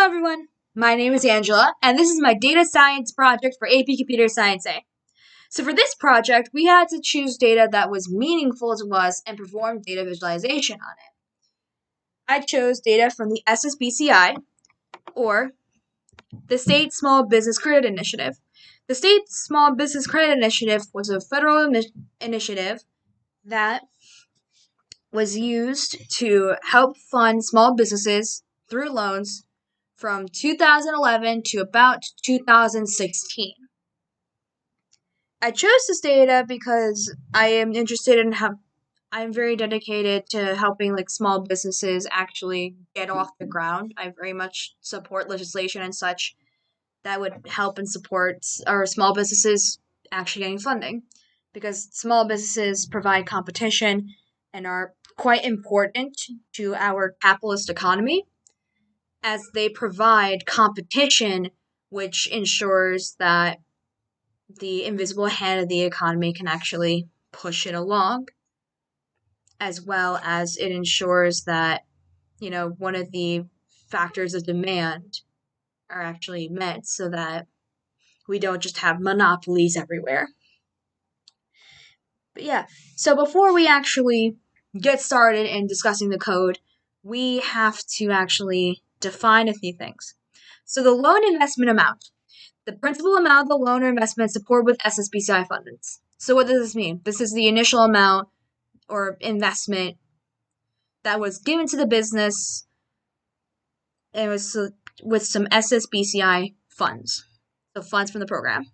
Hello everyone, my name is Angela, and this is my data science project for AP Computer Science A. So for this project, we had to choose data that was meaningful to us and perform data visualization on it. I chose data from the SSBCI, or the State Small Business Credit Initiative. The State Small Business Credit Initiative was a federal initiative that was used to help fund small businesses through loans from 2011 to about 2016. I chose this data because I am interested in I'm very dedicated to helping small businesses actually get off the ground. I very much support legislation and such that would help and support our small businesses actually getting funding, because small businesses provide competition and are quite important to our capitalist economy, as they provide competition which ensures that the invisible hand of the economy can actually push it along, as well as it ensures that, one of the factors of demand are actually met so that we don't just have monopolies everywhere. But yeah, so before we actually get started in discussing the code, we have to actually define a few things. So the loan investment amount. The principal amount of the loan or investment supported with SSBCI funds. So what does this mean? This is the initial amount or investment that was given to the business. It was with some SSBCI funds. So funds from the program.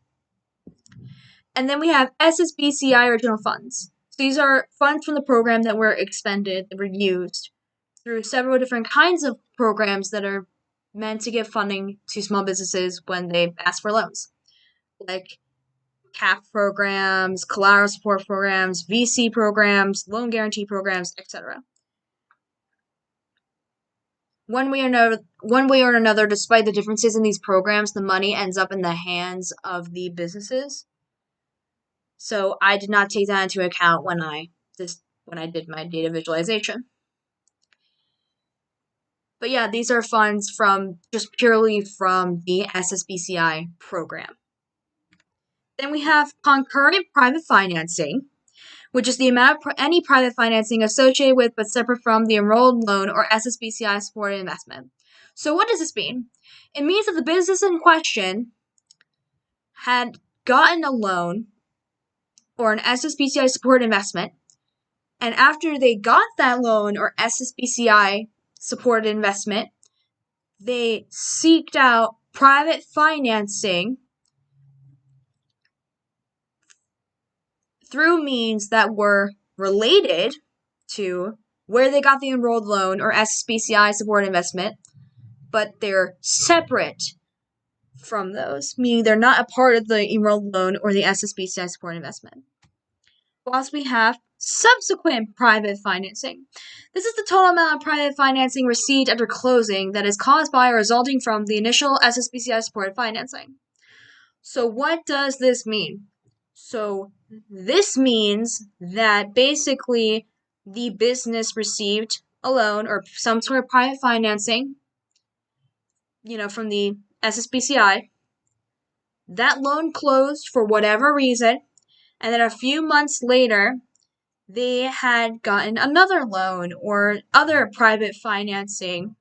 And then we have SSBCI original funds. So these are funds from the program that were expended, that were used through several different kinds of programs that are meant to give funding to small businesses when they ask for loans, like CAP programs, collateral support programs, VC programs, loan guarantee programs, etc. One way or another, despite the differences in these programs, the money ends up in the hands of the businesses. So I did not take that into account when I did my data visualization. But yeah, these are funds purely from the SSBCI program. Then we have concurrent private financing, which is the amount of any private financing associated with but separate from the enrolled loan or SSBCI supported investment. So what does this mean? It means that the business in question had gotten a loan or an SSBCI supported investment, and after they got that loan or SSBCI supported investment, they seeked out private financing through means that were related to where they got the enrolled loan or SSBCI supported investment, but they're separate from those, meaning they're not a part of the enrolled loan or the SSBCI supported investment. Whilst we have subsequent private financing. This is the total amount of private financing received after closing that is caused by or resulting from the initial SSBCI supported financing. So what does this mean? So this means that basically the business received a loan or some sort of private financing, from the SSBCI. That loan closed for whatever reason, and then a few months later, they had gotten another loan or other private financing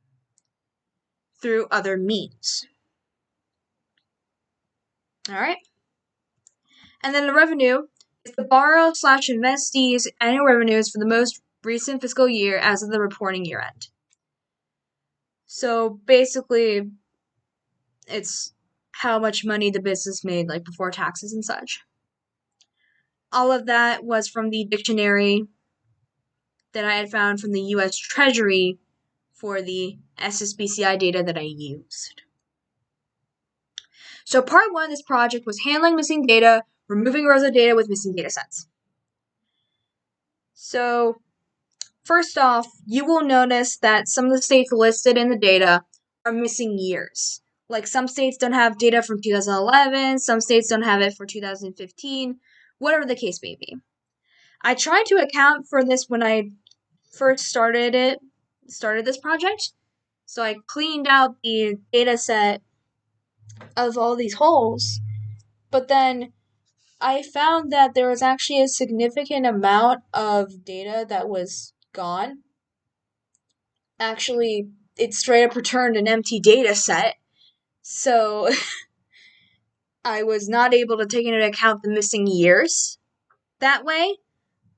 through other means. All right. And then the revenue is the borrower/investee's annual revenues for the most recent fiscal year as of the reporting year end. So basically, it's how much money the business made, before taxes and such. All of that was from the dictionary that I had found from the U.S. Treasury for the SSBCI data that I used. So part 1 of this project was handling missing data, removing rows of data with missing data sets. So first off, you will notice that some of the states listed in the data are missing years. Like some states don't have data from 2011, some states don't have it for 2015, whatever the case may be. I tried to account for this when I first started this project. So I cleaned out the data set of all these holes, but then I found that there was actually a significant amount of data that was gone. Actually, it straight up returned an empty data set. So I was not able to take into account the missing years that way.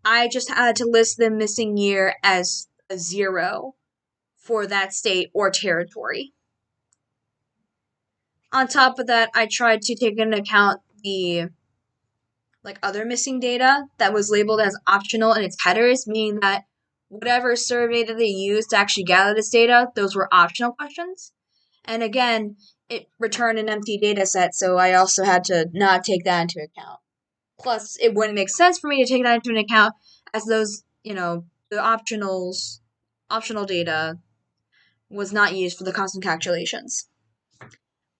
I just had to list the missing year as a 0 for that state or territory. On top of that, I tried to take into account the other missing data that was labeled as optional in its headers, meaning that whatever survey that they used to actually gather this data, those were optional questions. And again, it returned an empty data set, so I also had to not take that into account. Plus, it wouldn't make sense for me to take that into account as those, the optional data was not used for the custom calculations.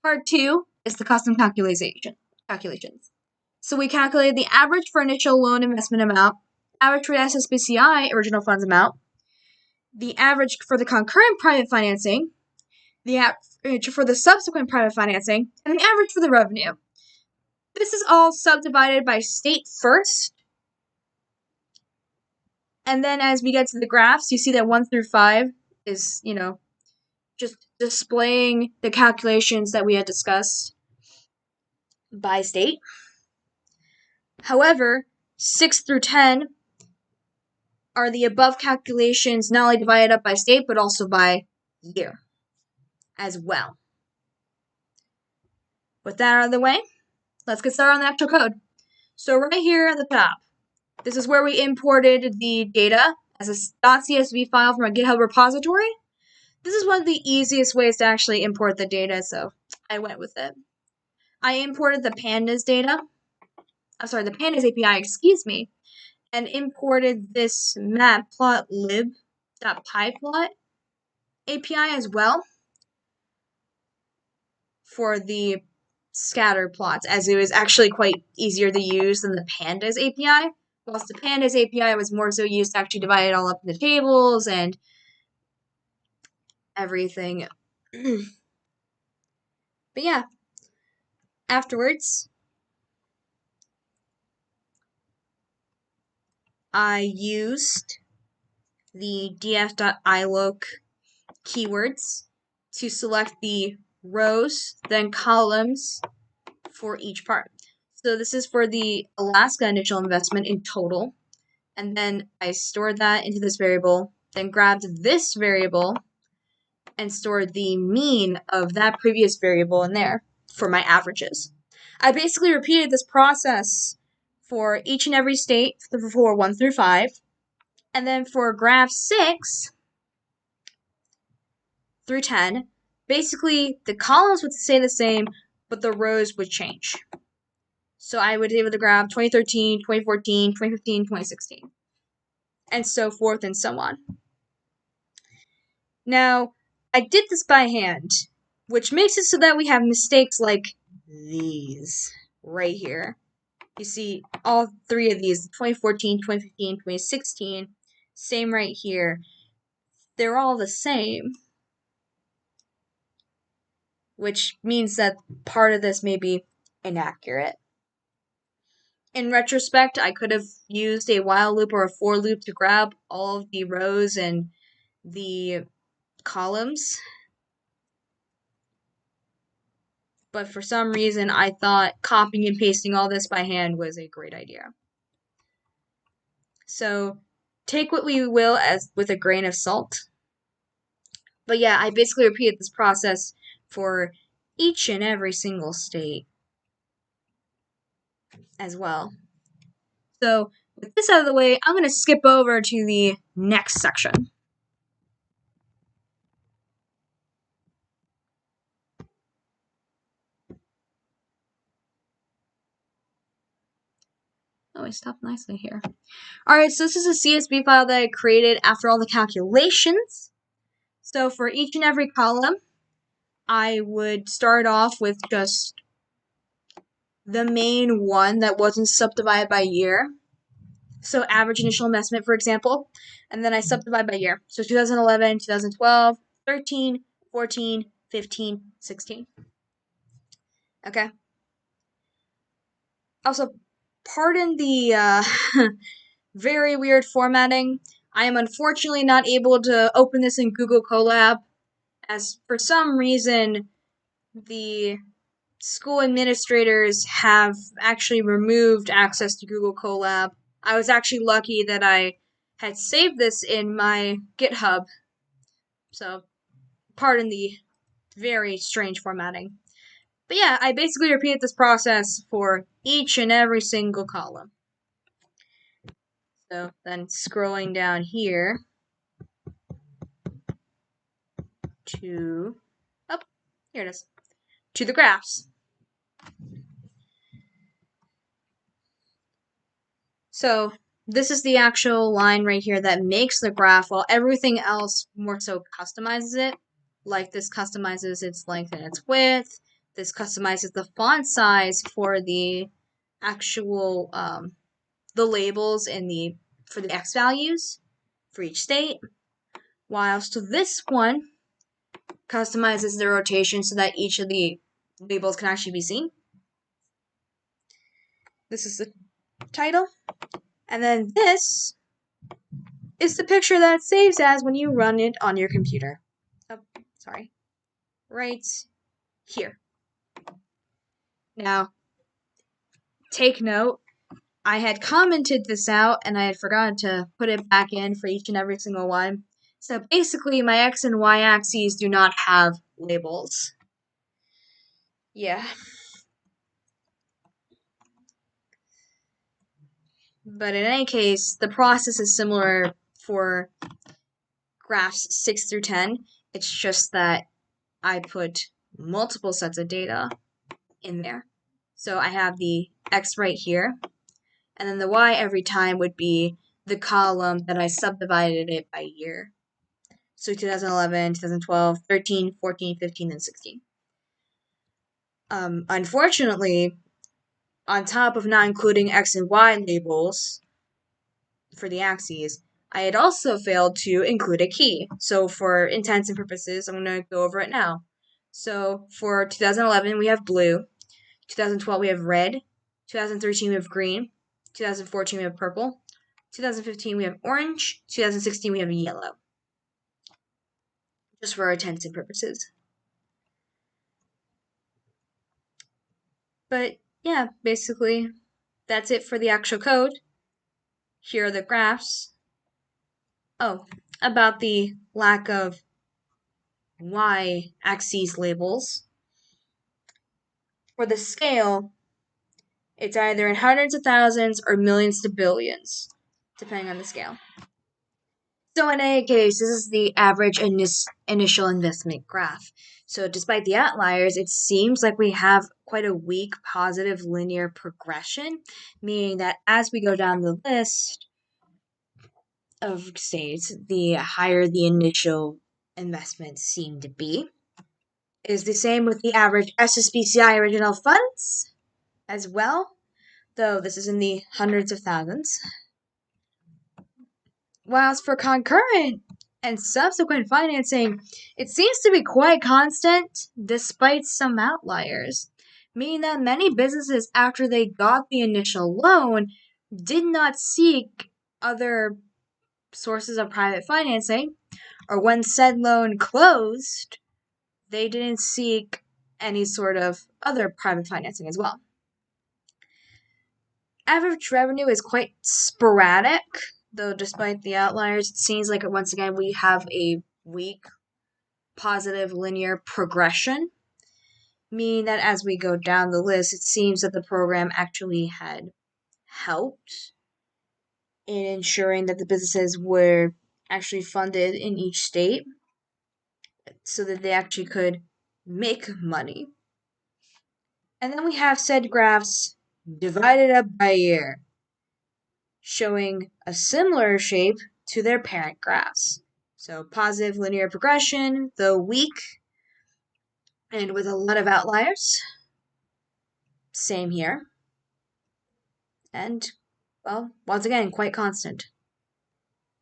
Part 2 is the custom calculations. So we calculated the average for initial loan investment amount, average for the SSBCI original funds amount, the average for the concurrent private financing, the average for the subsequent private financing, and the average for the revenue. This is all subdivided by state first. And then as we get to the graphs, you see that 1 through 5 is, just displaying the calculations that we had discussed by state. However, 6 through 10 are the above calculations not only divided up by state, but also by year as well. With that out of the way, let's get started on the actual code. So right here at the top, this is where we imported the data as a .csv file from our GitHub repository. This is one of the easiest ways to actually import the data, so I went with it. I imported the pandas the pandas API, and imported this matplotlib.pyplot API as well for the scatter plots, as it was actually quite easier to use than the pandas API. Whilst the pandas API was more so used to actually divide it all up into tables and everything. But yeah, afterwards, I used the df.iloc keywords to select the rows, then columns for each part. So this is for the Alaska initial investment in total. And then I stored that into this variable, then grabbed this variable and stored the mean of that previous variable in there for my averages. I basically repeated this process for each and every state for 1 through 5. And then for graph 6 through 10, basically the columns would stay the same, but the rows would change. So I would be able to grab 2013, 2014, 2015, 2016, and so forth and so on. Now, I did this by hand, which makes it so that we have mistakes like these right here. You see all 3 of these, 2014, 2015, 2016, same right here. They're all the same, which means that part of this may be inaccurate. In retrospect, I could have used a while loop or a for loop to grab all of the rows and the columns. But for some reason, I thought copying and pasting all this by hand was a great idea. So take what we will as with a grain of salt. But yeah, I basically repeated this process for each and every single state as well. So with this out of the way, I'm going to skip over to the next section. Oh, I stopped nicely here. Alright, so this is a CSV file that I created after all the calculations. So for each and every column, I would start off with just the main one that wasn't subdivided by year. So average initial investment, for example, and then I subdivide by year. So 2011, 2012, 13, 14, 15, 16. Okay. Also, pardon the very weird formatting. I am unfortunately not able to open this in Google Colab, as for some reason the school administrators have actually removed access to Google Colab. I was actually lucky that I had saved this in my GitHub, so pardon the very strange formatting. But yeah, I basically repeated this process for each and every single column. So then scrolling down here to, oh, here it is, to the graphs. So this is the actual line right here that makes the graph, while everything else more so customizes it. Like this customizes its length and its width. This customizes the font size for the actual, the labels and for the X values for each state. Whilst this one customizes the rotation so that each of the labels can actually be seen. This is the title. And then this is the picture that it saves as when you run it on your computer. Oh, sorry. Right here. Now, take note, I had commented this out and I had forgotten to put it back in for each and every single one. So basically, my X and Y axes do not have labels. Yeah. But in any case, the process is similar for graphs 6 through 10. It's just that I put multiple sets of data in there. So I have the X right here, and then the Y every time would be the column that I subdivided it by year. So 2011, 2012, 13, 14, 15, and 16. Unfortunately, on top of not including X and Y labels for the axes, I had also failed to include a key. So for intents and purposes, I'm going to go over it now. So for 2011, we have blue. 2012, we have red. 2013, we have green. 2014, we have purple. 2015, we have orange. 2016, we have yellow. Just for our intents and purposes. But yeah, basically, that's it for the actual code. Here are the graphs. Oh, about the lack of y-axis labels. For the scale, it's either in hundreds of thousands or millions to billions, depending on the scale. So in any case, this is the average initial investment graph. So despite the outliers, it seems like we have quite a weak positive linear progression, meaning that as we go down the list of states, the higher the initial investments seem to be. It is the same with the average SSBCI original funds as well, though this is in the hundreds of thousands. Whilst for concurrent and subsequent financing, it seems to be quite constant despite some outliers, meaning that many businesses, after they got the initial loan, did not seek other sources of private financing, or when said loan closed, they didn't seek any sort of other private financing as well. Average revenue is quite sporadic, though despite the outliers, it seems like once again we have a weak positive linear progression, meaning that as we go down the list, it seems that the program actually had helped in ensuring that the businesses were actually funded in each state so that they actually could make money. And then we have said graphs divided up by year, showing a similar shape to their parent graphs. So positive linear progression, though weak, and with a lot of outliers. Same here. And, well, once again, quite constant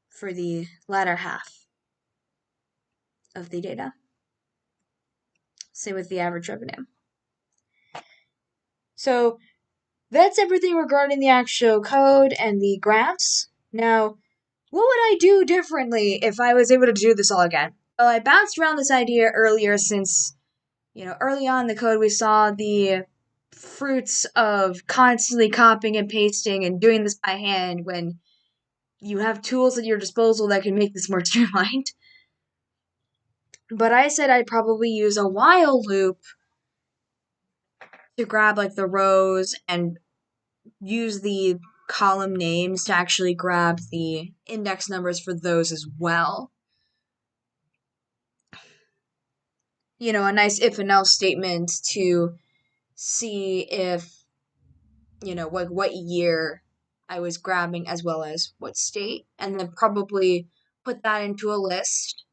for the latter half of the data. Same with the average revenue. So that's everything regarding the actual code and the graphs. Now, what would I do differently if I was able to do this all again? Well, I bounced around this idea earlier since, early on in the code we saw the fruits of constantly copying and pasting and doing this by hand when you have tools at your disposal that can make this more streamlined. But I said I'd probably use a while loop to grab like the rows and use the column names to actually grab the index numbers for those as well. A nice if and else statement to see if, what year I was grabbing as well as what state, and then probably put that into a list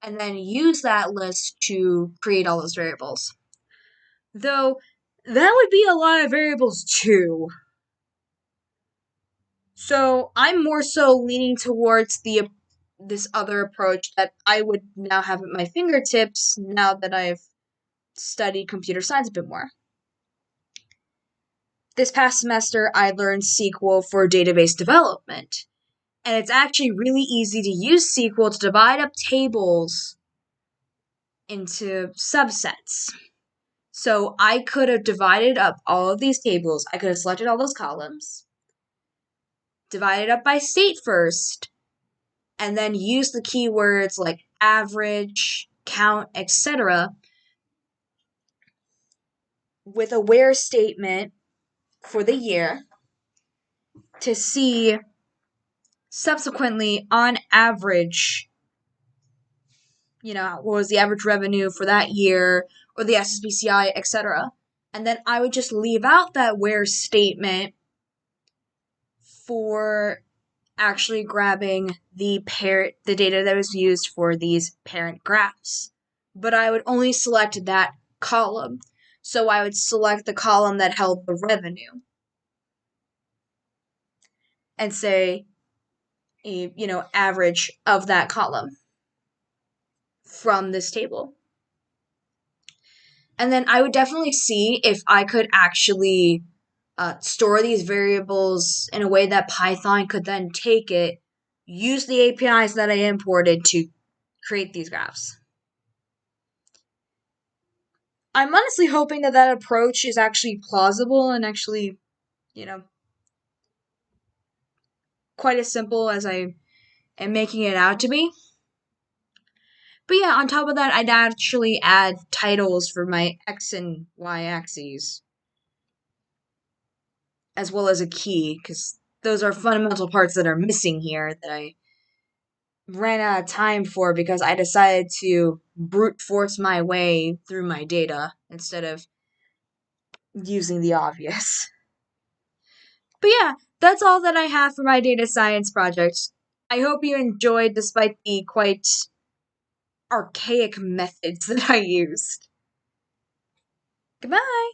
and then use that list to create all those variables. Though that would be a lot of variables too. So I'm more so leaning towards this other approach that I would now have at my fingertips now that I've studied computer science a bit more. This past semester, I learned SQL for database development. And it's actually really easy to use SQL to divide up tables into subsets. So I could have divided up all of these tables. I could have selected all those columns, divided up by state first, and then use the keywords like average, count, etc. with a where statement for the year to see subsequently on average, what was the average revenue for that year or the SSBCI, etc. And then I would just leave out that where statement for actually grabbing the data that was used for these parent graphs. But I would only select that column. So I would select the column that held the revenue and say average of that column from this table. And then I would definitely see if I could actually store these variables in a way that Python could then take it, use the APIs that I imported to create these graphs. I'm honestly hoping that approach is actually plausible and actually, quite as simple as I am making it out to be. But yeah, on top of that, I'd actually add titles for my X and Y axes, as well as a key, because those are fundamental parts that are missing here that I ran out of time for because I decided to brute force my way through my data instead of using the obvious. But yeah, that's all that I have for my data science project. I hope you enjoyed despite the quite archaic methods that I used. Goodbye!